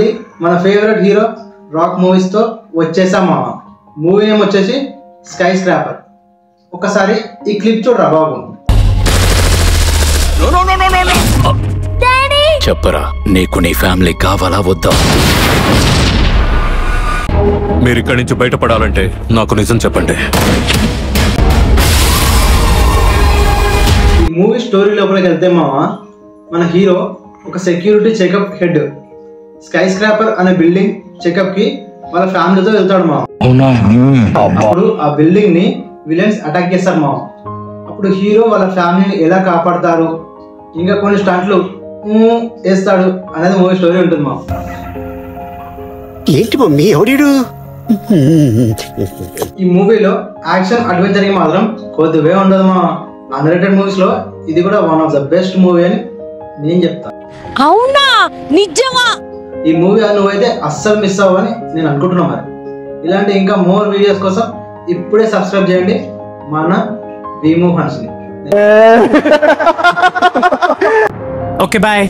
మళ్ళీ మన favourite hero rock మూవీస్తో వచ్చేసాం మామ. మూవీ నేమ్ వచ్చేసి స్కై స్క్రాపర్. ఒకసారి ఈ క్లిప్ చూడరా బాబు. చెప్పరా, నీకు నీ ఫ్యామిలీ కావాలా వద్దా? మీరు ఇక్కడి నుంచి బయటపడాలంటే నాకు నిజం చెప్పండి. ఈ మూవీ స్టోరీ లోపలికి వెళ్తే మామ, మన హీరో ఒక security checkup head sky scraper అనే బిల్డింగ్ చెకప్ కి వాళ్ళ ఫ్యామిలీతో వెళ్తాడు మామ. అప్పుడు ఆ బిల్డింగ్ ని విలన్స్ అటాక్ చేస్తారు మామ. అప్పుడు హీరో వాళ్ళ ఫ్యామిలీని ఎలా కాపాడతారు, ఇంకా కొన్ని స్టంట్లు వేస్తాడు అనేది మూవీ స్టోరీ ఉంటుంది మామ. ఏంటి మమ్మీ ఎవడీడు? ఈ మూవీలో యాక్షన్ అడ్వెంచర్ మాత్రం కొద్దివే ఉండదు మా. అన్రేటెడ్ మూవీస్ లో ఇది కూడా one of the best movie అని నేను చెప్తాను. అవునా, నిజమా? ఈ మూవీ నువ్వైతే అస్సలు మిస్ అవ్వని నేను అనుకుంటున్నా. మరి ఇలాంటి ఇంకా మోర్ వీడియోస్ కోసం ఇప్పుడే సబ్స్క్రైబ్ చేయండి మన వీమూ హన్స్ ని. Okay bye.